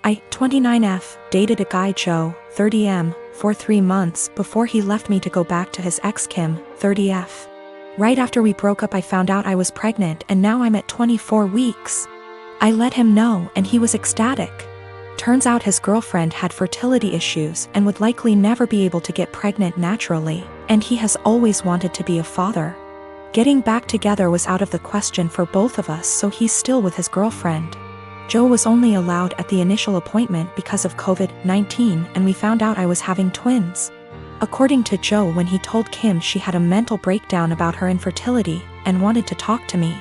I, 29F, dated a guy Joe, 30M, for 3 months before he left me to go back to his ex Kim, 30F. Right after we broke up I found out I was pregnant and now I'm at 24 weeks. I let him know and he was ecstatic. Turns out his girlfriend had fertility issues and would likely never be able to get pregnant naturally, and he has always wanted to be a father. Getting back together was out of the question for both of us, so he's still with his girlfriend. Joe was only allowed at the initial appointment because of COVID-19, and we found out I was having twins. According to Joe, when he told Kim, she had a mental breakdown about her infertility and wanted to talk to me.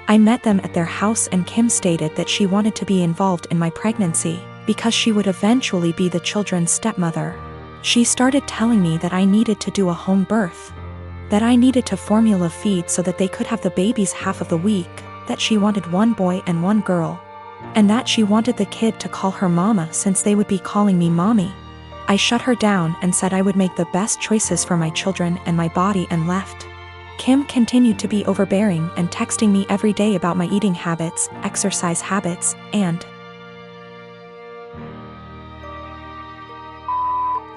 I met them at their house and Kim stated that she wanted to be involved in my pregnancy because she would eventually be the children's stepmother. She started telling me that I needed to do a home birth, that I needed to formula feed so that they could have the babies half of the week, that she wanted 1 boy and 1 girl, and that she wanted the kid to call her mama since they would be calling me mommy. I shut her down and said I would make the best choices for my children and my body and left. Kim continued to be overbearing and texting me every day about my eating habits, exercise habits, and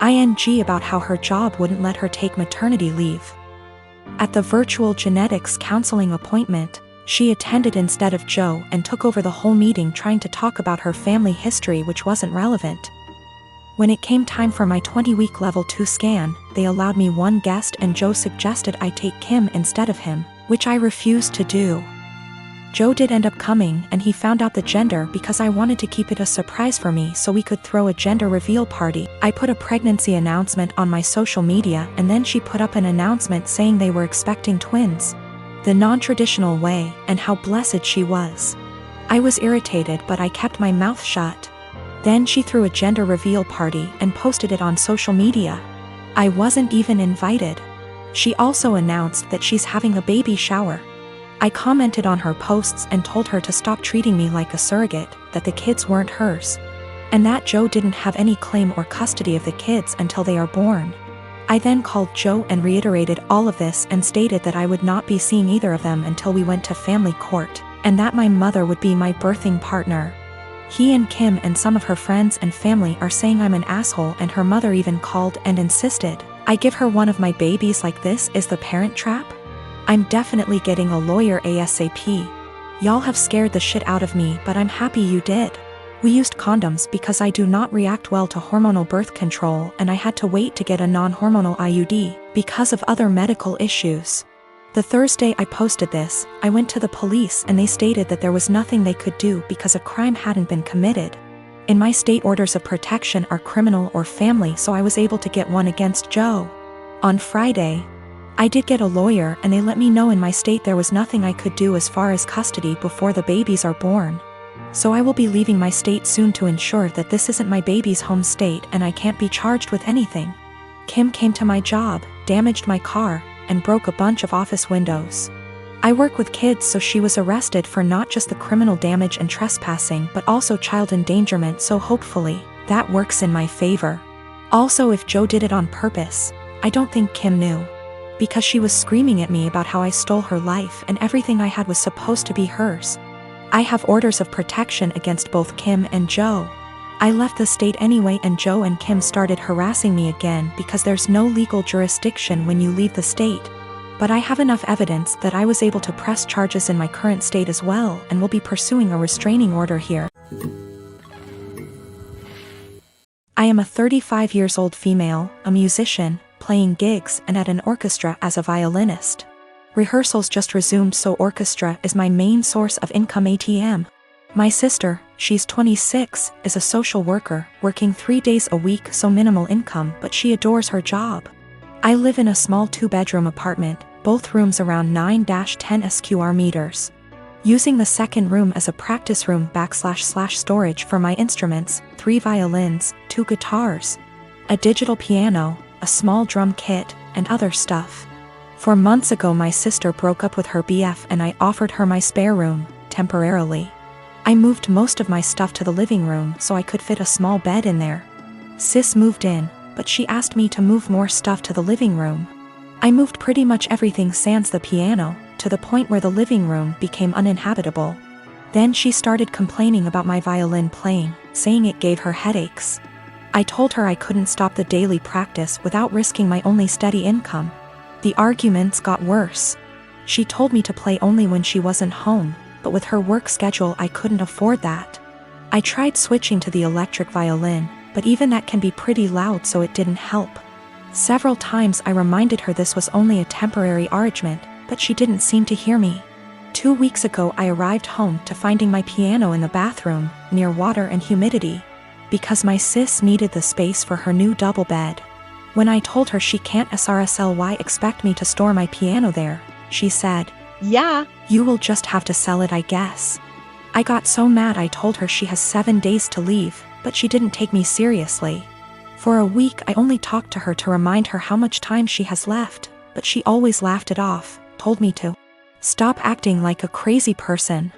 ing about how her job wouldn't let her take maternity leave. At the virtual genetics counseling appointment, she attended instead of Joe and took over the whole meeting trying to talk about her family history, which wasn't relevant. When it came time for my 20-week level 2 scan, they allowed me 1 guest and Joe suggested I take Kim instead of him, which I refused to do. Joe did end up coming and he found out the gender because I wanted to keep it a surprise for me so we could throw a gender reveal party. I put a pregnancy announcement on my social media and then she put up an announcement saying they were expecting twins, the non-traditional way, and how blessed she was. I was irritated but I kept my mouth shut. Then she threw a gender reveal party and posted it on social media. I wasn't even invited. She also announced that she's having a baby shower. I commented on her posts and told her to stop treating me like a surrogate, that the kids weren't hers, and that Joe didn't have any claim or custody of the kids until they are born. I then called Joe and reiterated all of this and stated that I would not be seeing either of them until we went to family court, and that my mother would be my birthing partner. He and Kim and some of her friends and family are saying I'm an asshole, and her mother even called and insisted I give her one of my babies. Like, this is the Parent Trap? I'm definitely getting a lawyer ASAP. Y'all have scared the shit out of me, but I'm happy you did. We used condoms because I do not react well to hormonal birth control, and I had to wait to get a non-hormonal IUD because of other medical issues. The Thursday I posted this, I went to the police and they stated that there was nothing they could do because a crime hadn't been committed. In my state, orders of protection are criminal or family, so I was able to get one against Joe. On Friday, I did get a lawyer and they let me know in my state there was nothing I could do as far as custody before the babies are born. So I will be leaving my state soon to ensure that this isn't my baby's home state and I can't be charged with anything. Kim came to my job, damaged my car, and broke a bunch of office windows. I work with kids, so she was arrested for not just the criminal damage and trespassing but also child endangerment, so hopefully that works in my favor. Also, if Joe did it on purpose, I don't think Kim knew, because she was screaming at me about how I stole her life and everything I had was supposed to be hers. I have orders of protection against both Kim and Joe. I left the state anyway and Joe and Kim started harassing me again because there's no legal jurisdiction when you leave the state. But I have enough evidence that I was able to press charges in my current state as well and will be pursuing a restraining order here. I am a 35 years old female, a musician, playing gigs and at an orchestra as a violinist. Rehearsals just resumed, so orchestra is my main source of income ATM. My sister, she's 26, is a social worker, working 3 days a week, so minimal income, but she adores her job. I live in a small 2-bedroom apartment, both rooms around 9-10 square meters. Using the second room as a practice room / storage for my instruments, 3 violins, 2 guitars, a digital piano, a small drum kit, and other stuff. 4 months ago my sister broke up with her BF and I offered her my spare room, temporarily. I moved most of my stuff to the living room so I could fit a small bed in there. Sis moved in, but she asked me to move more stuff to the living room. I moved pretty much everything sans the piano, to the point where the living room became uninhabitable. Then she started complaining about my violin playing, saying it gave her headaches. I told her I couldn't stop the daily practice without risking my only steady income. The arguments got worse. She told me to play only when she wasn't home, but with her work schedule I couldn't afford that. I tried switching to the electric violin, but even that can be pretty loud, so it didn't help. Several times I reminded her this was only a temporary arrangement, but she didn't seem to hear me. 2 weeks ago I arrived home to finding my piano in the bathroom, near water and humidity, because my sis needed the space for her new double bed. When I told her she can't SRSLY expect me to store my piano there, she said, "Yeah, you will just have to sell it, I guess." I got so mad I told her she has 7 days to leave, but she didn't take me seriously. For a week I only talked to her to remind her how much time she has left, but she always laughed it off, told me to stop acting like a crazy person.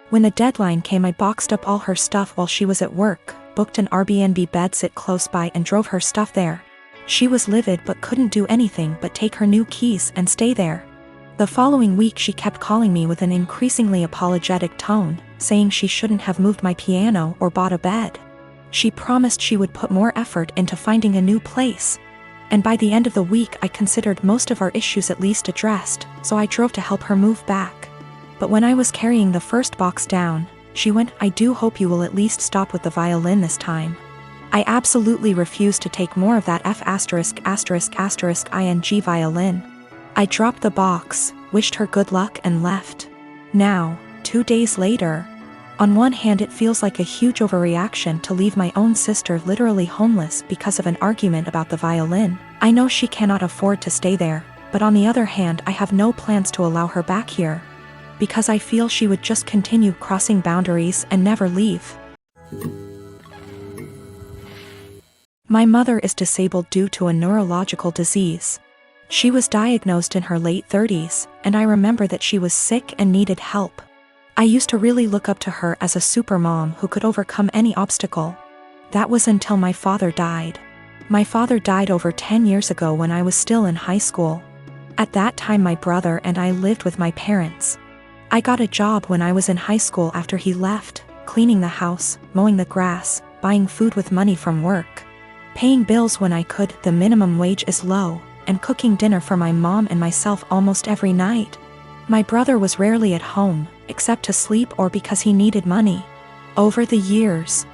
When the deadline came I boxed up all her stuff while she was at work, booked an Airbnb bedsit close by and drove her stuff there. She was livid but couldn't do anything but take her new keys and stay there. The following week she kept calling me with an increasingly apologetic tone, saying she shouldn't have moved my piano or bought a bed. She promised she would put more effort into finding a new place. And by the end of the week I considered most of our issues at least addressed, so I drove to help her move back. But when I was carrying the first box down, she went, "I do hope you will at least stop with the violin this time." I absolutely refused to take more of that F******ing violin. I dropped the box, wished her good luck and left. Now, 2 days later, on one hand it feels like a huge overreaction to leave my own sister literally homeless because of an argument about the violin. I know she cannot afford to stay there, but on the other hand I have no plans to allow her back here, because I feel she would just continue crossing boundaries and never leave. My mother is disabled due to a neurological disease. She was diagnosed in her late 30s, and I remember that she was sick and needed help. I used to really look up to her as a super mom who could overcome any obstacle. That was until my father died. My father died over 10 years ago when I was still in high school. At that time my brother and I lived with my parents. I got a job when I was in high school after he left, cleaning the house, mowing the grass, buying food with money from work, paying bills when I could, the minimum wage is low, and cooking dinner for my mom and myself almost every night. My brother was rarely at home, except to sleep or because he needed money. Over the years,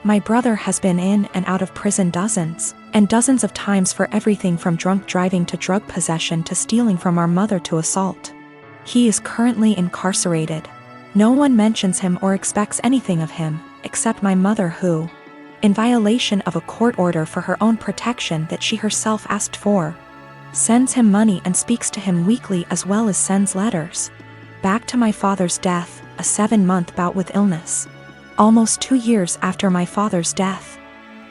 my brother has been in and out of prison dozens and dozens of times for everything from drunk driving to drug possession to stealing from our mother to assault. He is currently incarcerated. No one mentions him or expects anything of him, except my mother who, in violation of a court order for her own protection that she herself asked for, sends him money and speaks to him weekly as well as sends letters. Back to my father's death, a 7-month bout with illness. Almost 2 years after my father's death,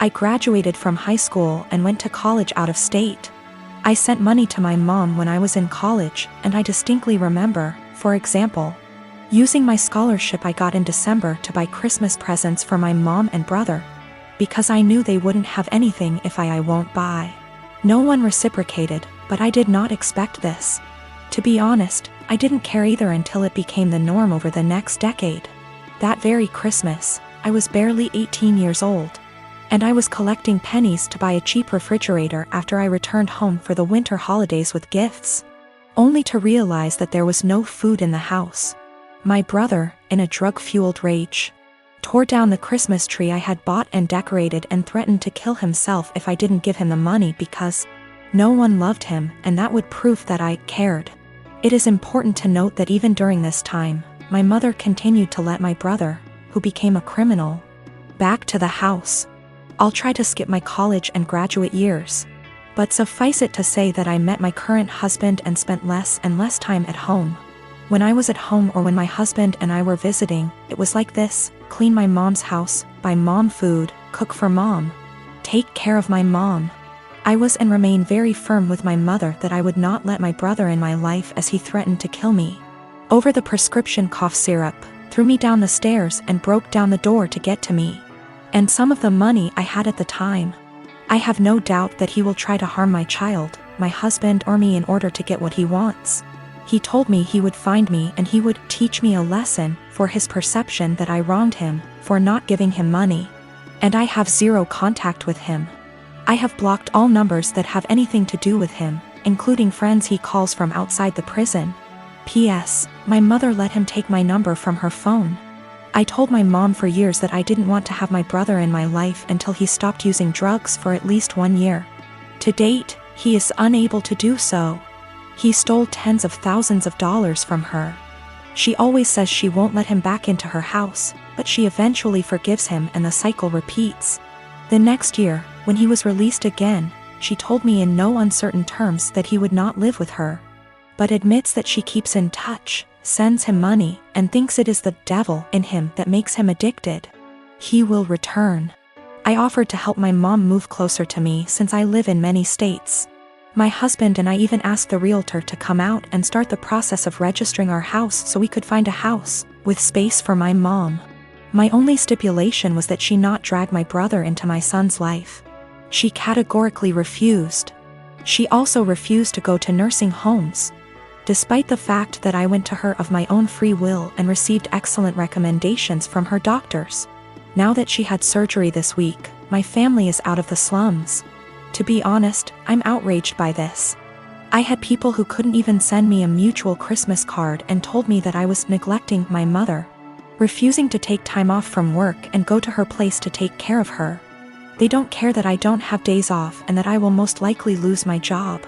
I graduated from high school and went to college out of state. I sent money to my mom when I was in college, and I distinctly remember, for example, using my scholarship I got in December to buy Christmas presents for my mom and brother, because I knew they wouldn't have anything if I won't buy. No one reciprocated, but I did not expect this. To be honest, I didn't care either until it became the norm over the next decade. That very Christmas, I was barely 18 years old, and I was collecting pennies to buy a cheap refrigerator after I returned home for the winter holidays with gifts, only to realize that there was no food in the house. My brother, in a drug-fueled rage, tore down the Christmas tree I had bought and decorated and threatened to kill himself if I didn't give him the money because no one loved him, and that would prove that I cared. It is important to note that even during this time, my mother continued to let my brother, who became a criminal, back to the house. I'll try to skip my college and graduate years, but suffice it to say that I met my current husband and spent less and less time at home. When I was at home or when my husband and I were visiting, it was like this: clean my mom's house, buy mom food, cook for mom, take care of my mom. I was and remain very firm with my mother that I would not let my brother in my life as he threatened to kill me over the prescription cough syrup, threw me down the stairs and broke down the door to get to me, and some of the money I had at the time. I have no doubt that he will try to harm my child, my husband or me in order to get what he wants. He told me he would find me and he would teach me a lesson for his perception that I wronged him for not giving him money. And I have zero contact with him. I have blocked all numbers that have anything to do with him, including friends he calls from outside the prison. P.S. My mother let him take my number from her phone. I told my mom for years that I didn't want to have my brother in my life until he stopped using drugs for at least 1 year. To date, he is unable to do so. He stole tens of thousands of dollars from her. She always says she won't let him back into her house, but she eventually forgives him and the cycle repeats. The next year, when he was released again, she told me in no uncertain terms that he would not live with her, but admits that she keeps in touch, sends him money, and thinks it is the devil in him that makes him addicted. He will return. I offered to help my mom move closer to me since I live in many states. My husband and I even asked the realtor to come out and start the process of registering our house so we could find a house with space for my mom. My only stipulation was that she not drag my brother into my son's life. She categorically refused. She also refused to go to nursing homes, despite the fact that I went to her of my own free will and received excellent recommendations from her doctors. Now that she had surgery this week, my family is out of the slums. To be honest, I'm outraged by this. I had people who couldn't even send me a mutual Christmas card and told me that I was neglecting my mother, refusing to take time off from work and go to her place to take care of her. They don't care that I don't have days off and that I will most likely lose my job.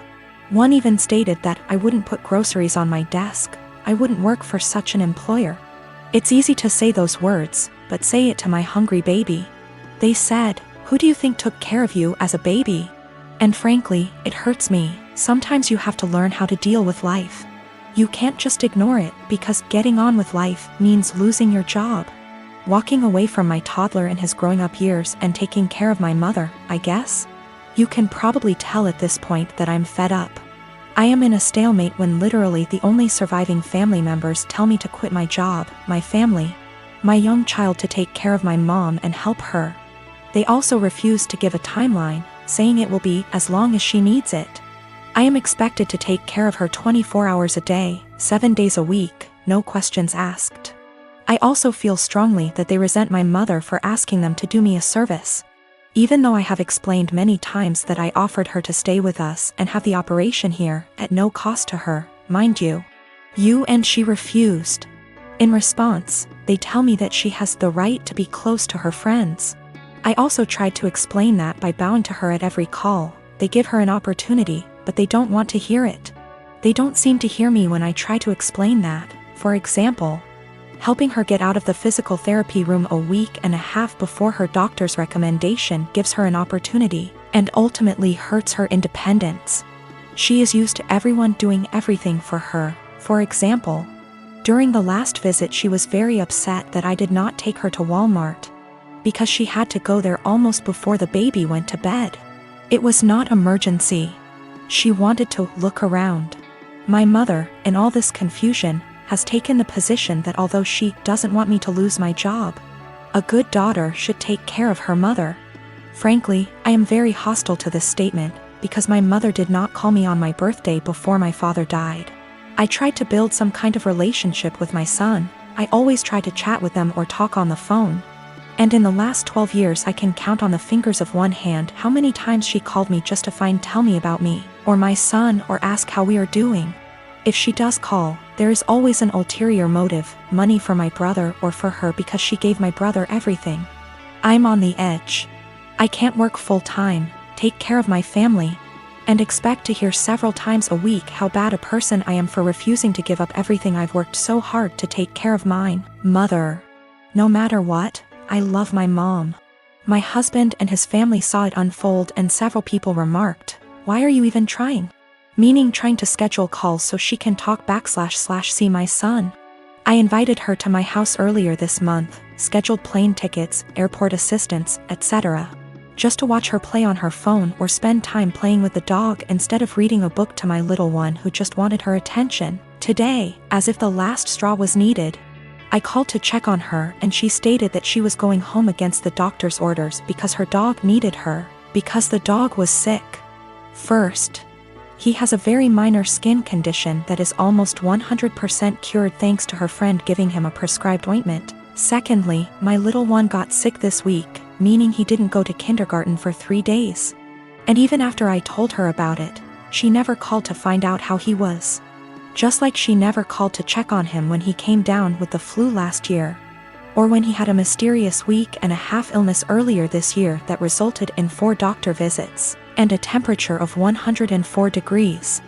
One even stated that I wouldn't put groceries on my desk. I wouldn't work for such an employer. It's easy to say those words, but say it to my hungry baby. They said, "Who do you think took care of you as a baby?" And frankly, it hurts me. Sometimes you have to learn how to deal with life. You can't just ignore it because getting on with life means losing your job. Walking away from my toddler in his growing up years and taking care of my mother, I guess? You can probably tell at this point that I'm fed up. I am in a stalemate when literally the only surviving family members tell me to quit my job, my family, my young child to take care of my mom and help her. They also refuse to give a timeline, saying it will be as long as she needs it. I am expected to take care of her 24 hours a day, 7 days a week, no questions asked. I also feel strongly that they resent my mother for asking them to do me a service. Even though I have explained many times that I offered her to stay with us and have the operation here, at no cost to her, mind you. And she refused. In response, they tell me that she has the right to be close to her friends. I also tried to explain that by bowing to her at every call. They give her an opportunity, but they don't want to hear it. They don't seem to hear me when I try to explain that. For example, helping her get out of the physical therapy room a week and a half before her doctor's recommendation gives her an opportunity, and ultimately hurts her independence. She is used to everyone doing everything for her. For example, during the last visit she was very upset that I did not take her to Walmart, because she had to go there almost before the baby went to bed. It was not emergency. She wanted to look around. My mother, in all this confusion, has taken the position that although she doesn't want me to lose my job, a good daughter should take care of her mother. Frankly, I am very hostile to this statement, because my mother did not call me on my birthday before my father died. I tried to build some kind of relationship with my son. I always try to chat with them or talk on the phone. And in the last 12 years I can count on the fingers of one hand how many times she called me just to tell me about me, or my son, or ask how we are doing. If she does call, there is always an ulterior motive, money for my brother or for her because she gave my brother everything. I'm on the edge. I can't work full-time, take care of my family, and expect to hear several times a week how bad a person I am for refusing to give up everything I've worked so hard to take care of mine, mother. No matter what, I love my mom. My husband and his family saw it unfold and several people remarked, "Why are you even trying?" Meaning trying to schedule calls so she can talk / see my son. I invited her to my house earlier this month, scheduled plane tickets, airport assistance, etc. Just to watch her play on her phone or spend time playing with the dog instead of reading a book to my little one who just wanted her attention. Today, as if the last straw was needed, I called to check on her and she stated that she was going home against the doctor's orders because her dog needed her, because the dog was sick. First, he has a very minor skin condition that is almost 100% cured thanks to her friend giving him a prescribed ointment. Secondly, my little one got sick this week, meaning he didn't go to kindergarten for 3 days. And even after I told her about it, she never called to find out how he was. Just like she never called to check on him when he came down with the flu last year, or when he had a mysterious week and a half illness earlier this year that resulted in 4 doctor visits and a temperature of 104 degrees.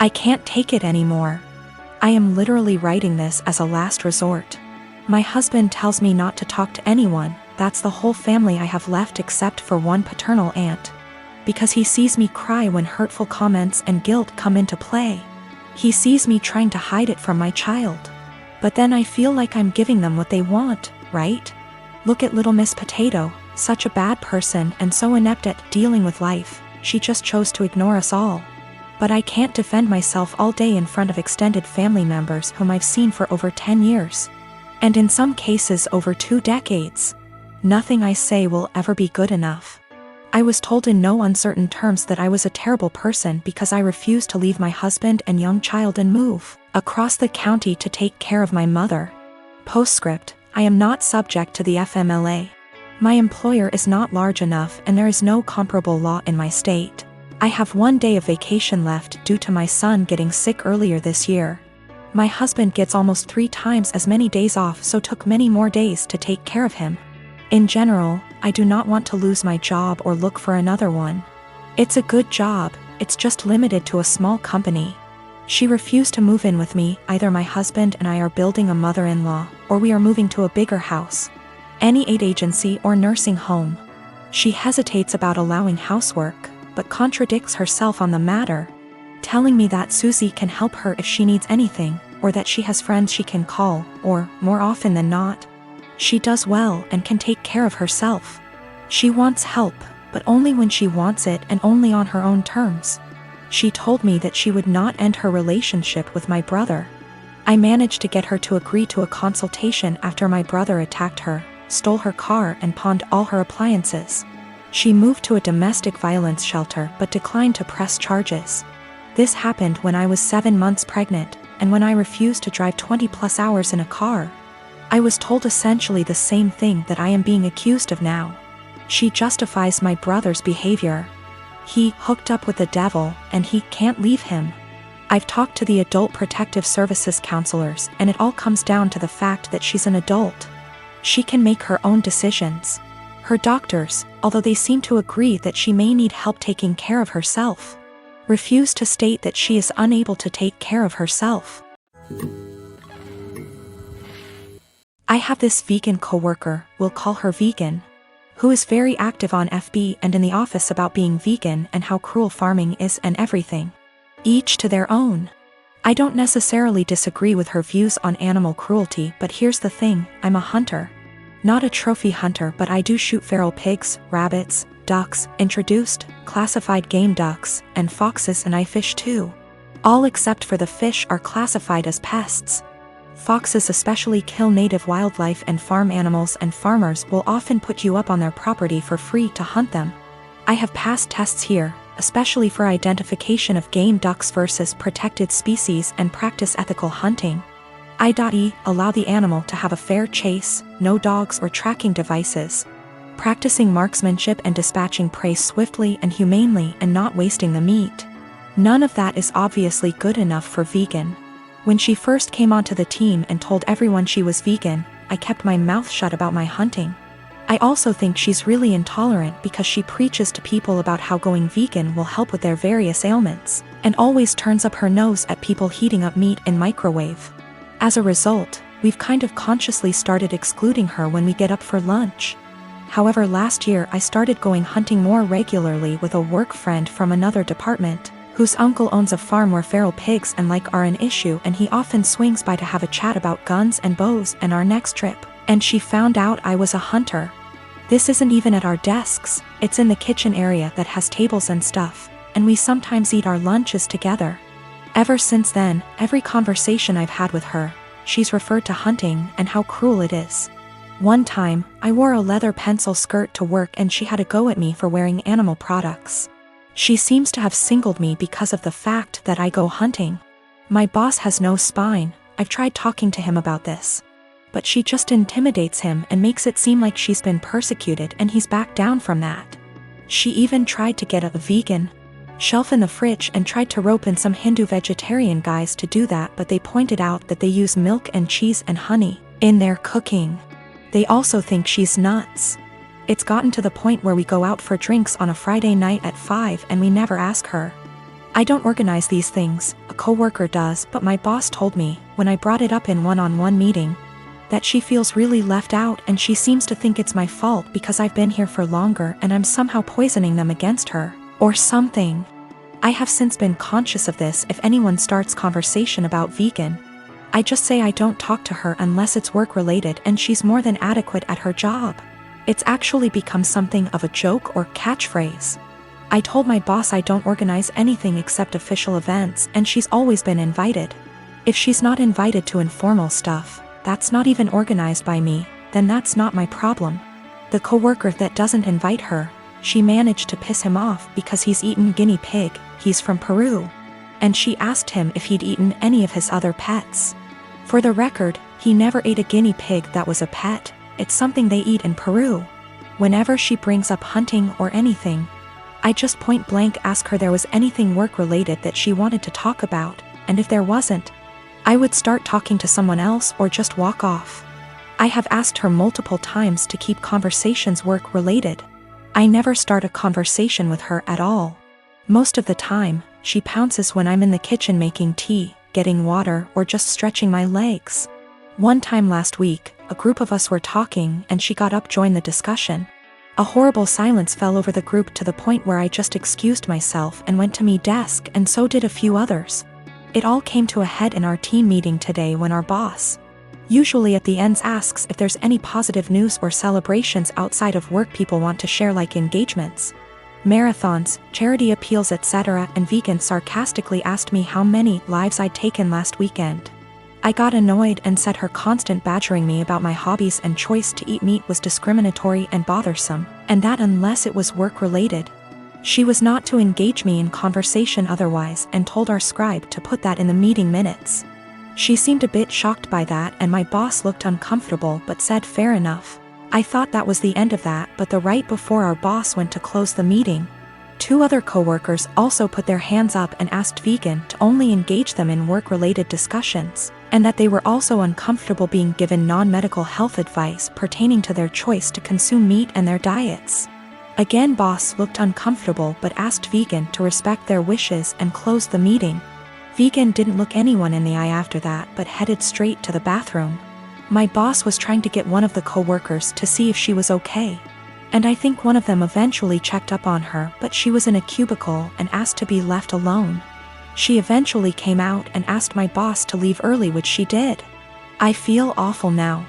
I can't take it anymore. I am literally writing this as a last resort. My husband tells me not to talk to anyone, that's the whole family I have left except for one paternal aunt. Because he sees me cry when hurtful comments and guilt come into play. He sees me trying to hide it from my child. But then I feel like I'm giving them what they want, right? Look at little Miss Potato, such a bad person and so inept at dealing with life, she just chose to ignore us all. But I can't defend myself all day in front of extended family members whom I've seen for over 10 years. And in some cases over 2 decades. Nothing I say will ever be good enough. I was told in no uncertain terms that I was a terrible person because I refused to leave my husband and young child and move across the county to take care of my mother. Postscript, I am not subject to the FMLA. My employer is not large enough and there is no comparable law in my state. I have 1 day of vacation left due to my son getting sick earlier this year. My husband gets almost 3 times as many days off, so took many more days to take care of him. In general, I do not want to lose my job or look for another one. It's a good job, it's just limited to a small company. She refused to move in with me, either my husband and I are building a mother-in-law, or we are moving to a bigger house. Any aid agency or nursing home. She hesitates about allowing housework, but contradicts herself on the matter, telling me that Susie can help her if she needs anything, or that she has friends she can call, or, more often than not, she does well and can take care of herself. She wants help, but only when she wants it and only on her own terms. She told me that she would not end her relationship with my brother. I managed to get her to agree to a consultation after my brother attacked her, stole her car and pawned all her appliances. She moved to a domestic violence shelter but declined to press charges. This happened when I was 7 months pregnant, and when I refused to drive 20+ hours in a car. I was told essentially the same thing that I am being accused of now. She justifies my brother's behavior. He hooked up with the devil, and he can't leave him. I've talked to the Adult Protective Services counselors, and it all comes down to the fact that she's an adult. She can make her own decisions. Her doctors, although they seem to agree that she may need help taking care of herself, refuse to state that she is unable to take care of herself. I have this vegan coworker, we'll call her Vegan, who is very active on FB and in the office about being vegan and how cruel farming is and everything. Each to their own. I don't necessarily disagree with her views on animal cruelty, but here's the thing, I'm a hunter. Not a trophy hunter, but I do shoot feral pigs, rabbits, ducks, introduced, classified game ducks, and foxes, and I fish too. All except for the fish are classified as pests. Foxes especially kill native wildlife and farm animals, and farmers will often put you up on their property for free to hunt them. I have passed tests here, especially for identification of game ducks versus protected species, and practice ethical hunting. I.e. allow the animal to have a fair chase, no dogs or tracking devices. Practicing marksmanship and dispatching prey swiftly and humanely and not wasting the meat. None of that is obviously good enough for Vegan. When she first came onto the team and told everyone she was vegan, I kept my mouth shut about my hunting. I also think she's really intolerant because she preaches to people about how going vegan will help with their various ailments, and always turns up her nose at people heating up meat in microwave. As a result, we've kind of consciously started excluding her when we get up for lunch. However, last year I started going hunting more regularly with a work friend from another department, whose uncle owns a farm where feral pigs and like are an issue, and he often swings by to have a chat about guns and bows and our next trip, and she found out I was a hunter. This isn't even at our desks, it's in the kitchen area that has tables and stuff, and we sometimes eat our lunches together. Ever since then, every conversation I've had with her, she's referred to hunting and how cruel it is. One time, I wore a leather pencil skirt to work and she had a go at me for wearing animal products. She seems to have singled me because of the fact that I go hunting. My boss has no spine, I've tried talking to him about this. but she just intimidates him and makes it seem like she's been persecuted and he's backed down from that. She even tried to get a vegan shelf in the fridge and tried to rope in some Hindu vegetarian guys to do that, but they pointed out that they use milk and cheese and honey in their cooking. They also think she's nuts. It's gotten to the point where we go out for drinks on a Friday night at 5 and we never ask her. I don't organize these things, a coworker does, but my boss told me, when I brought it up in one-on-one meeting, that she feels really left out and she seems to think it's my fault because I've been here for longer and I'm somehow poisoning them against her, or something. I have since been conscious of this. If anyone starts conversation about vegan, I just say I don't talk to her unless it's work-related and she's more than adequate at her job. It's actually become something of a joke or catchphrase. I told my boss I don't organize anything except official events and she's always been invited. If she's not invited to informal stuff, that's not even organized by me, then that's not my problem. The coworker that doesn't invite her, she managed to piss him off because he's eaten guinea pig, he's from Peru. And she asked him if he'd eaten any of his other pets. For the record, he never ate a guinea pig that was a pet, it's something they eat in Peru. Whenever she brings up hunting or anything, I just point blank ask her there was anything work-related that she wanted to talk about, and if there wasn't, I would start talking to someone else or just walk off. I have asked her multiple times to keep conversations work-related. I never start a conversation with her at all. Most of the time, she pounces when I'm in the kitchen making tea, getting water, or just stretching my legs. One time last week, a group of us were talking and she got up to join the discussion. A horrible silence fell over the group to the point where I just excused myself and went to my desk, and so did a few others. It all came to a head in our team meeting today when our boss, usually at the ends, asks if there's any positive news or celebrations outside of work people want to share, like engagements, marathons, charity appeals, etc., and vegan sarcastically asked me how many lives I'd taken last weekend. I got annoyed and said her constant badgering me about my hobbies and choice to eat meat was discriminatory and bothersome, and that unless it was work-related, she was not to engage me in conversation otherwise, and told our scribe to put that in the meeting minutes. She seemed a bit shocked by that and my boss looked uncomfortable but said fair enough. I thought that was the end of that, but the right before our boss went to close the meeting, 2 other coworkers also put their hands up and asked vegan to only engage them in work-related discussions, and that they were also uncomfortable being given non-medical health advice pertaining to their choice to consume meat and their diets. Again, boss looked uncomfortable but asked vegan to respect their wishes and closed the meeting. Vegan didn't look anyone in the eye after that but headed straight to the bathroom. My boss was trying to get one of the coworkers to see if she was okay, and I think one of them eventually checked up on her, but she was in a cubicle and asked to be left alone. She eventually came out and asked my boss to leave early, which she did. I feel awful now.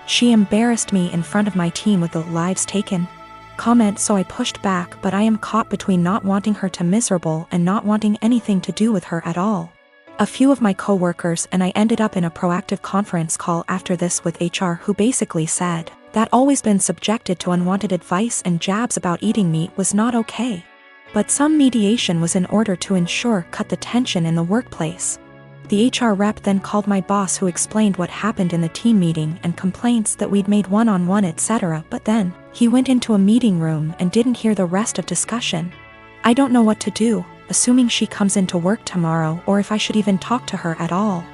She embarrassed me in front of my team with the lives taken comment, so I pushed back, but I am caught between not wanting her to miserable and not wanting anything to do with her at all. A few of my coworkers and I ended up in a proactive conference call after this with HR, who basically said that always been subjected to unwanted advice and jabs about eating meat was not okay. But some mediation was in order to cut the tension in the workplace. The HR rep then called my boss, who explained what happened in the team meeting and complaints that we'd made one-on-one etc., but then he went into a meeting room and didn't hear the rest of discussion. I don't know what to do, assuming she comes into work tomorrow, or if I should even talk to her at all.